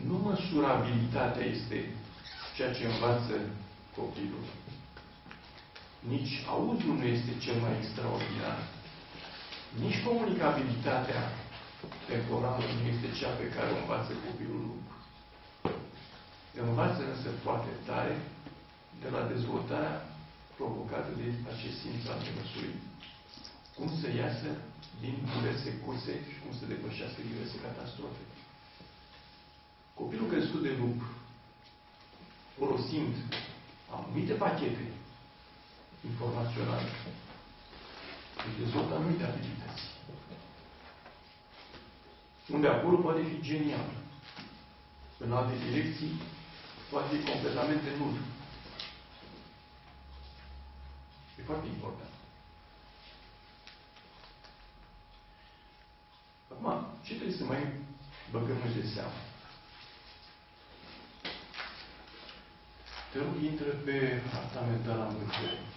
Nu măsurabilitatea este ceea ce învață copilul. Nici auzul nu este cel mai extraordinar. Nici comunicabilitatea temporală nu este cea pe care o învață copilul. Învață însă foarte tare de la dezvoltarea provocată de acest simț al nemăsurii. Cum să iasă din diverse curse și cum să depășească diverse catastrofe. Copilul crescut de lup, folosind anumite pachete informaționale, își dezvoltă anumite abilități. Unde acolo poate fi genial. În alte direcții poate fi completamente nul. E foarte important. Acum, ce trebuie să mai băgăm noi de seamă? Te rog, intră pe harta mentală a învățării.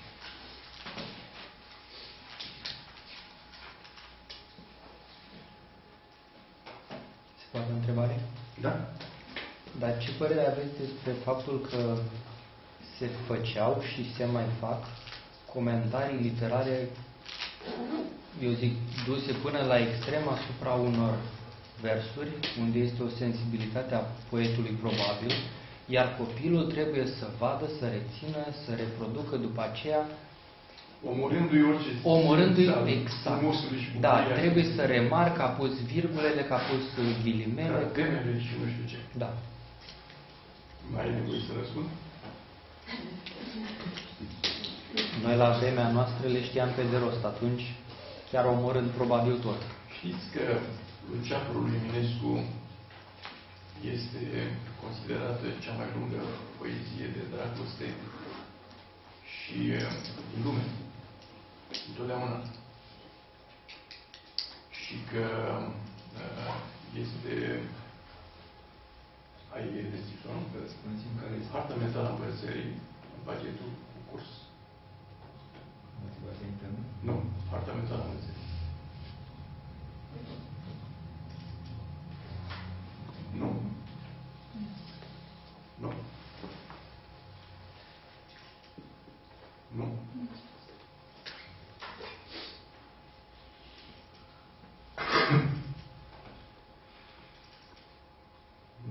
Se poate o întrebare? Da. Dar ce părere aveți despre faptul că se făceau și se mai fac comentarii literare, eu zic, duse până la extrem asupra unor versuri, unde este o sensibilitate a poetului probabil, iar copilul trebuie să vadă, să rețină, să reproducă după aceea, omorându-i orice... Omorându-i, exact. Da, trebuie să remarc că a pus virgulele, că a pus ghilimele. Temele și nu știu ce. Da. Mai e nevoie să răspund? Noi la vremea noastră le știam pe de rost, atunci chiar omorând probabil tot. Știți că Luceafărul lui Eminescu este considerată cea mai lungă poezie de dragoste și din lume. Întotdeauna. Și că este... Ai descris-o, nu? Că spuneți-mi care este harta mentală a învățării în pachetul cu curs. Motivația internă? Nu. Harta mentală a învățării. Nu. Nu. Nu.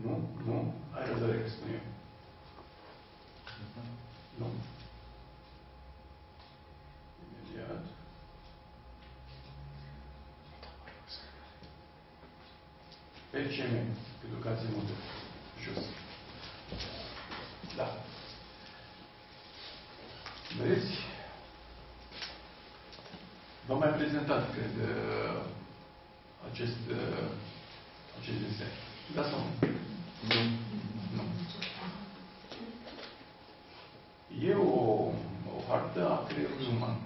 Nu, nu. Ai răbdare că spun eu. Nu. Imediat. PCM, educație modernă. Jos. Da. Vedeți? V-am mai prezentat, cred, acest desen. Da sau nu? Nu. Nu. E o hartă a creierului uman.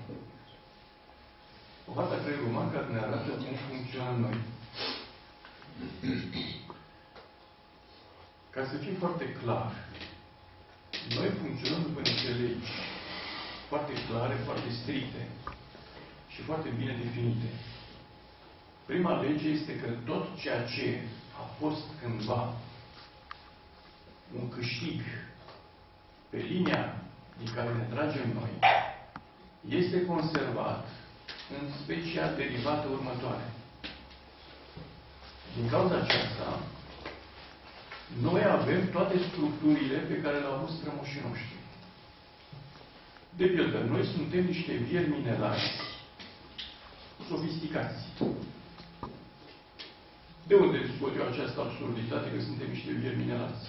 O hartă a creierului uman care ne arată cum funcționăm noi. Ca să fim foarte clar, noi funcționăm după niște legi foarte clare, foarte stricte și foarte bine definite. Prima lege este că tot ceea ce a fost cândva un câștig pe linia din care ne tragem noi, este conservat în specia derivată următoare. Din cauza aceasta, noi avem toate structurile pe care le-au avut strămoșii noștri. De pildă, noi suntem niște vieri minerali sofisticați. De unde scot eu această absurditate că suntem niște vieri minerați?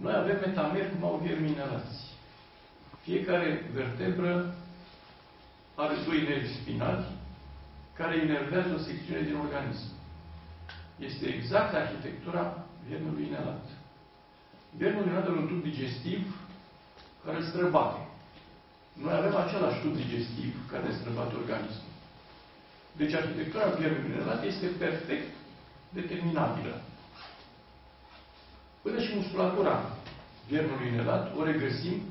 Noi avem metameri cum au vieri minerați. Fiecare vertebră are doi nervi spinali care inervează o secțiune din organism. Este exact arhitectura viernului inelat. Viernul inelat are un tub digestiv care îl străbate. Noi avem același tub digestiv care străbate organismul. Deci arhitectura viernului inelat este perfect determinabilă. Până și musculatura viernului inelat o regăsim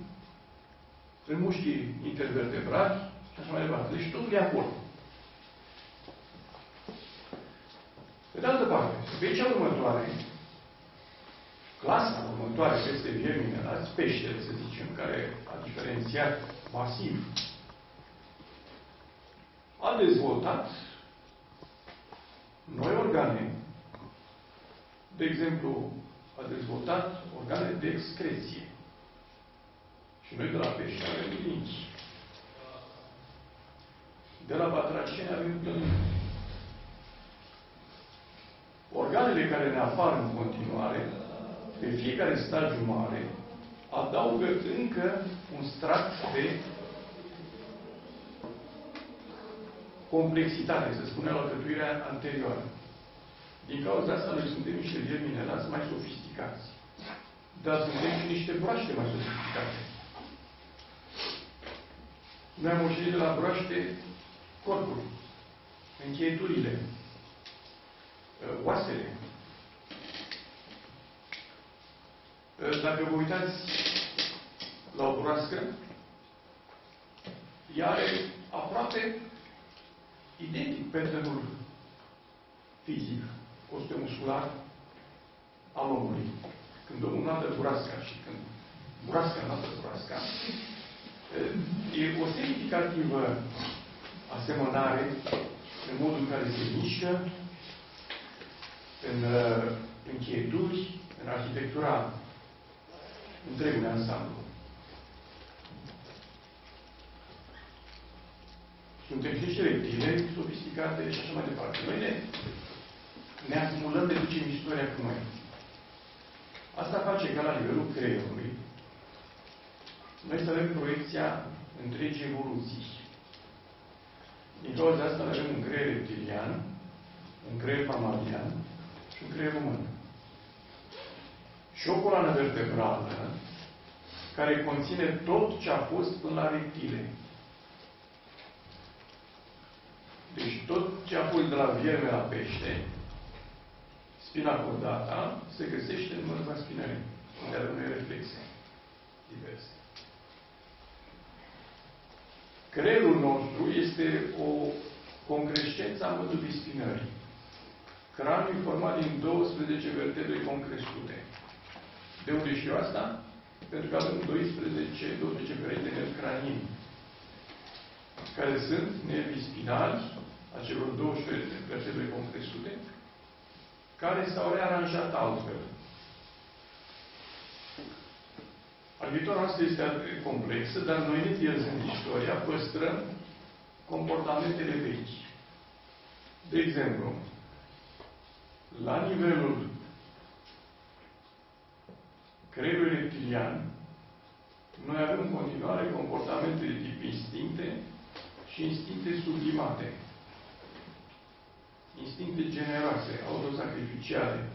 în mușchii intervertebrali și așa mai departe. Deci totul e acolo. Pe de altă parte, specia următoare clasa următoare peste viermi minerați, peștele, să zicem, care a diferențiat masiv, a dezvoltat noi organe. De exemplu, a dezvoltat organe de excreție. Și noi de la pește avem linchi. De la batraceni avem plămâni. Organele care ne apar în continuare, pe fiecare stagiu mare, adaugă încă un strat de complexitate, să spunem, la alcătuirea anterioară. Din cauza asta, noi suntem niște viermi minerați mai sofisticați. Dar suntem și niște broaște mai sofisticate. Noi am moștenit de la broaște corpul, încheieturile, oasele. Dacă vă uitați la o broască, ea are aproape identic pattern-ul fizic, osteomuscular al omului. Când omul nată broasca și când broasca nată broasca, e o semnificativă asemănare în modul în care se mișcă, în încheieturi, în arhitectura întregului ansamblu. Suntem și reptile sofisticate și așa mai departe. Noi ne acumulăm, ne ducem istoria cu noi. Asta face ca la nivelul creierului noi să avem proiecția întregii evoluții. Din cauza asta avem un creier reptilian, un creier mammalian și un creier uman. Și o coloană vertebrală care conține tot ce a fost până la reptile. Deci tot ce a fost de la vierme la pește, spina cordata, se găsește în mărba spinării, unde avem reflexe diverse. Creierul nostru este o concrescență a măduvii spinării. Craniul format din 12 vertebre concrescute. De unde știu asta? Pentru că avem 12 perechi de nervi cranieni, care sunt nervii spinali a celor 12 vertebre concrescute, care s-au rearanjat altfel. Arhitectura noastră este complexă, dar noi, ne pierzând istoria, păstrăm comportamentele vechi. De exemplu, la nivelul creierului reptilian, noi avem în continuare comportamente de tip instincte și instincte sublimate. Instincte generoase, autosacrificiale.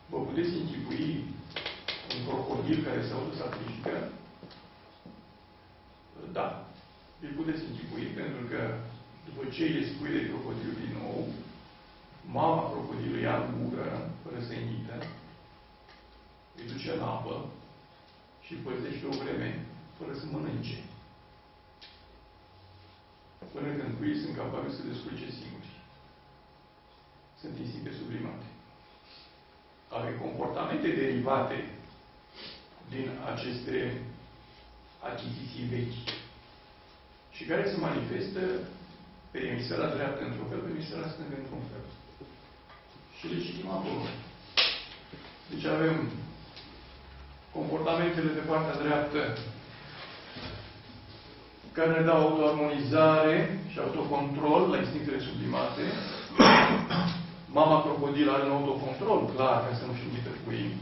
Vă puteți închipui un crocodil care se autosacrifică? Da. Îl puteți închipui, pentru că după ce îi spui de crocodil din nou, mama crocodilului ia în gură, fără să emită, îi duce în apă și îl păzește o vreme, fără să mănânce. Până când cuii sunt capabili să descurce singuri. Sunt instincte sublimate. Avem comportamente derivate din aceste achiziții vechi și care se manifestă pe emisfera dreaptă într-un fel, pe emisfera stângă într-un fel. Și le citim acolo. Deci avem comportamentele de partea dreaptă care ne dau autoarmonizare și autocontrol la instinctele sublimate. Mama crocodilă are un autocontrol, clar, ca să nu-și înghită cuii.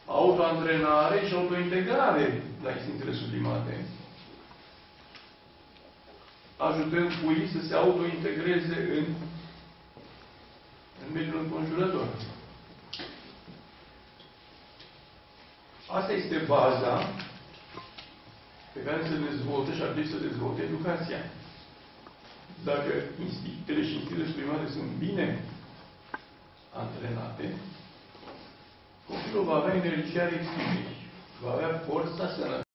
Autoantrenare și autointegrare la instinctele sublimate. Ajutând cuii să se autointegreze în mediul înconjurător. Asta este baza pe care se dezvoltă și ar trebui să dezvolte educația. Dacă instinctele și instinctele sublimate sunt bine antrenate, copilul va avea energia reținerii, va avea forța sănătoasă